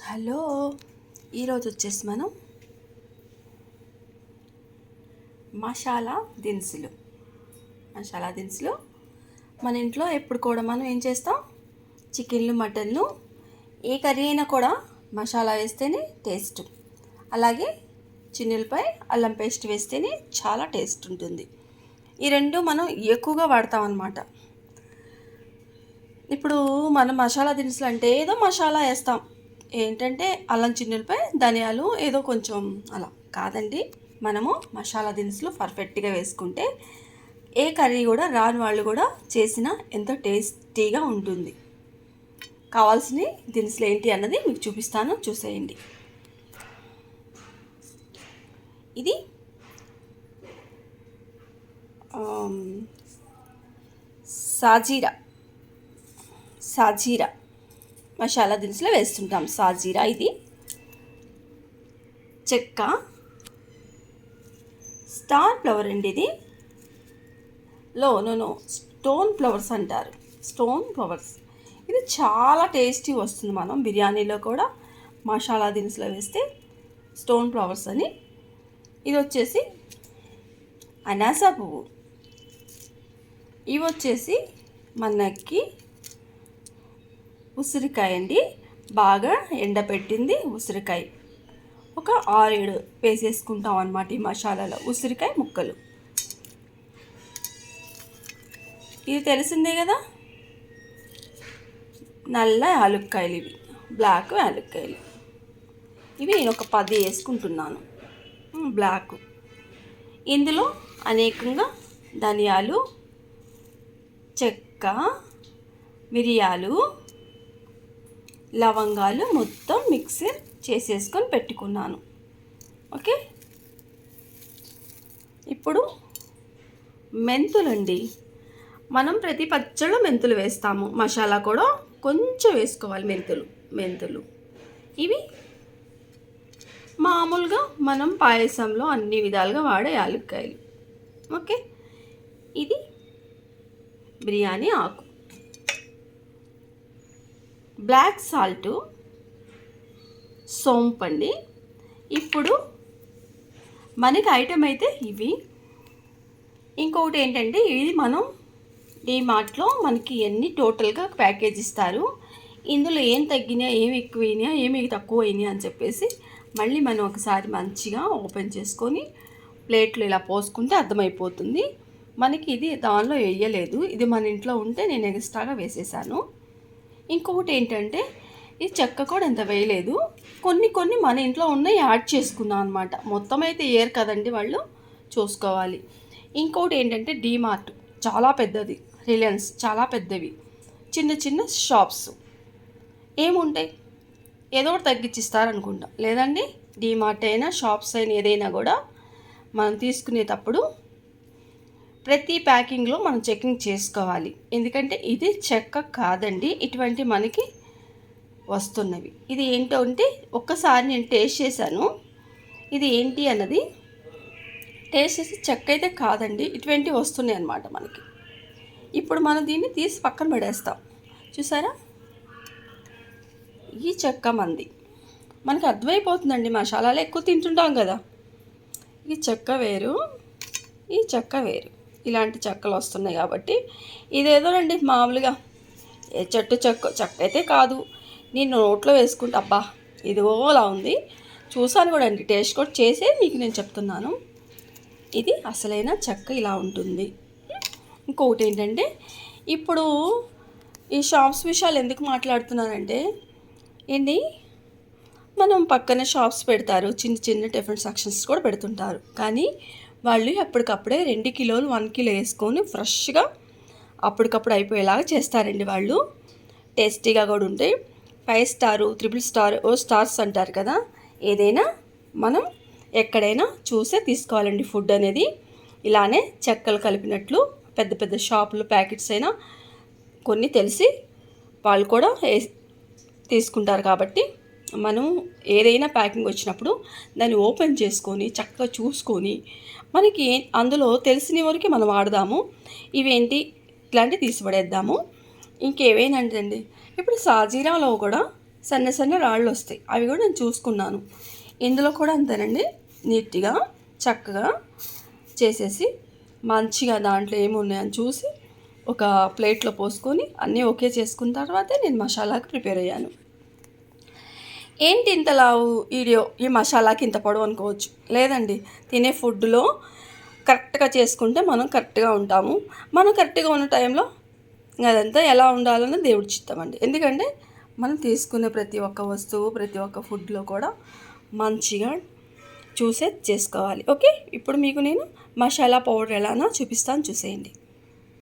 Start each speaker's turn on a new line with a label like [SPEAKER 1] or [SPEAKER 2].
[SPEAKER 1] Hello, ఈరోజు వచ్చేసి మనం మసాలా దినుసులు మన ఇంట్లో ఎప్పుడు కూడా మనం ఏం చేస్తాం, చికెన్లు మటన్లు ఏ కర్రీ అయినా కూడా మసాలా వేస్తేనే టేస్ట్. అలాగే చిన్నులపై అల్లం పేస్ట్ వేస్తేనే చాలా టేస్ట్ ఉంటుంది. ఈ రెండు మనం ఎక్కువగా వాడతాం అన్నమాట. ఇప్పుడు మనం మసాలా దినుసులు అంటే ఏదో మసాలా వేస్తాం, ఏంటంటే అల్లం చిన్నులపై ధనియాలు ఏదో కొంచెం అలా కాదండి. మనము మసాలా దినుసులు పర్ఫెక్ట్గా వేసుకుంటే ఏ కర్రీ కూడా రాని వాళ్ళు కూడా చేసినా ఎంతో టేస్టీగా ఉంటుంది. కావాల్సిన దినుసులు ఏంటి అన్నది మీకు చూపిస్తాను, చూసేయండి. ఇది సాజీరా మసాలా దినుసులు వేస్తుంటాం. సాజీరా, ఇది చెక్క, స్టార్ ఫ్లవర్ అండి. ఇది స్టోన్ ఫ్లవర్స్ అంటారు, స్టోన్ ఫ్లవర్స్. ఇది చాలా టేస్టీ వస్తుంది. మనం బిర్యానీలో కూడా మసాలా దినుసులు వేస్తే స్టోన్ ఫ్లవర్స్ అని. ఇది వచ్చేసి అనాస పువ్వు. ఇవి వచ్చేసి మనకి ఉసిరికాయ అండి, బాగా ఎండబెట్టింది ఉసిరికాయ. ఒక 6-7 వేసేసుకుంటాం అన్నమాట ఈ మసాలాలో, ఉసిరికాయ ముక్కలు. ఇది తెలిసిందే కదా, నల్ల యాలక్కాయలు, ఇవి బ్లాక్ యాలక్కాయలు. ఇవి నేను ఒక 10 వేసుకుంటున్నాను, బ్లాక్. ఇందులో అనేకంగా ధనియాలు, చెక్క, మిరియాలు, లవంగాలు మొత్తం మిక్సీ చేసేసుకొని పెట్టుకున్నాను. ఓకే, ఇప్పుడు మెంతులండి. మనం ప్రతి పచ్చళ్ళు మెంతులు వేస్తాము, మసాలా కూడా కొంచెం వేసుకోవాలి. మెంతులు ఇవి మామూలుగా మనం పాయసంలో అన్ని విధాలుగా వాడే యాలక్కాయలు. ఓకే, ఇది బిర్యానీ ఆకు, బ్లాక్ సాల్ట్, సోంపు అండి. ఇప్పుడు మనకి ఐటమ్ అయితే ఇవి. ఇంకొకటి ఏంటంటే, ఇది మనం డీమార్ట్లో మనకి ఎన్ని టోటల్గా ప్యాకేజ్ ఇస్తారు. ఇందులో ఏం తగ్గినా, ఏమి ఎక్కువైనా, ఏమి తక్కువైనా అని చెప్పేసి మళ్ళీ మనం ఒకసారి మంచిగా ఓపెన్ చేసుకొని ప్లేట్లో ఇలా పోసుకుంటే అర్థమైపోతుంది మనకి. ఇది దానిలో వేయలేదు, ఇది మన ఇంట్లో ఉంటే నేను ఎక్స్ట్రాగా వేసేసాను. ఇంకొకటి ఏంటంటే, ఈ చెక్క కూడా ఎంత వేయలేదు, కొన్ని మన ఇంట్లో ఉన్నవి యాడ్ చేసుకున్నాం అనమాట. మొత్తం అయితే ఏర్ కదండి, వాళ్ళు చూసుకోవాలి. ఇంకొకటి ఏంటంటే, డీమార్ట్ చాలా పెద్దది, రిలయన్స్ చాలా పెద్దవి, చిన్న షాప్స్ ఏముంటాయి, ఏదో ఒకటి తగ్గించిస్తారనుకుంటాం. లేదండి, డీమార్ట్ అయినా షాప్స్ అయినా ఏదైనా కూడా మనం తీసుకునేటప్పుడు ప్రతి ప్యాకింగ్లో మనం చెకింగ్ చేసుకోవాలి. ఎందుకంటే ఇది చెక్క కాదండి, ఇటువంటి మనకి వస్తున్నవి. ఇది ఏంటో అంటే, ఒక్కసారి నేను టేస్ట్ చేశాను, ఇది ఏంటి అన్నది టేస్ట్ చేసి చెక్క అయితే కాదండి, ఇటువంటివి వస్తున్నాయి అన్నమాట మనకి. ఇప్పుడు మనం దీన్ని తీసి పక్కన పడేస్తాం. చూసారా, ఈ చెక్క మంది మనకి అర్థమైపోతుందండి, మసాలాలు ఎక్కువ తింటుంటాం కదా. ఈ చెక్క వేరు, ఈ చెక్క వేరు, ఇలాంటి చెక్కలు వస్తున్నాయి కాబట్టి ఇదేదోనండి మామూలుగా చెక్క అయితే కాదు. నేను నోట్లో వేసుకుంటా, అబ్బా ఇదిగోలా ఉంది. చూసాను కూడా అండి, టేస్ట్ కూడా చేసే మీకు నేను చెప్తున్నాను. ఇది అసలైన చెక్క ఇలా ఉంటుంది. ఇంకొకటి ఏంటంటే, ఇప్పుడు ఈ షాప్స్ విషయాలు ఎందుకు మాట్లాడుతున్నానంటే ఏంటి, మనం పక్కనే షాప్స్ పెడతారు, చిన్న టిఫిన్ సెక్షన్స్ కూడా పెడుతుంటారు. కానీ వాళ్ళు ఎప్పటికప్పుడే 2 కిలోలు 1 కిలో వేసుకొని ఫ్రెష్గా అప్పటికప్పుడు అయిపోయేలాగా చేస్తారండి వాళ్ళు. టేస్టీగా కూడా ఉంటాయి. 5 స్టార్, 3 స్టార్, స్టార్స్ అంటారు కదా. ఏదైనా మనం ఎక్కడైనా చూసే తీసుకోవాలండి ఫుడ్ అనేది. ఇలానే చెక్కలు కలిపినట్లు పెద్ద షాపులు ప్యాకెట్స్ అయినా కొన్ని తెలిసి వాళ్ళు కూడా తీసుకుంటారు. కాబట్టి మనం ఏదైనా ప్యాకింగ్ వచ్చినప్పుడు దాన్ని ఓపెన్ చేసుకొని చక్కగా చూసుకొని మనకి అందులో తెలిసిన వరకు మనం వాడదాము. ఇవేంటి ఇట్లాంటివి తీసిపడేద్దాము. ఇంకేవేనంటండి, ఇప్పుడు సాజీరాలో కూడా సన్న సన్న రాళ్ళు వస్తాయి. అవి కూడా నేను చూసుకున్నాను. ఇందులో కూడా అంతేనండి, నీట్గా చక్కగా చేసేసి మంచిగా దాంట్లో ఏమున్నాయని చూసి ఒక ప్లేట్లో పోసుకొని అన్నీ ఓకే చేసుకున్న తర్వాతే నేను మసాలాకి ప్రిపేర్ అయ్యాను. ఏంటి ఇంత లావు వీడియో, ఈ మసాలాకి ఇంత పొడవు అనుకోవచ్చు. లేదండి, తినే ఫుడ్లో కరెక్ట్గా చేసుకుంటే మనం కరెక్ట్గా ఉంటాము. మనం కరెక్ట్గా ఉన్న టైంలో అదంతా ఎలా ఉండాలని దేవుడి చిత్తమండి. ఎందుకంటే మనం తీసుకునే ప్రతి ఒక్క వస్తువు, ప్రతి ఒక్క ఫుడ్లో కూడా మంచిగా చూసే చేసుకోవాలి. ఓకే, ఇప్పుడు మీకు నేను మసాలా పౌడర్ ఎలానో చూపిస్తాను, చూసేయండి.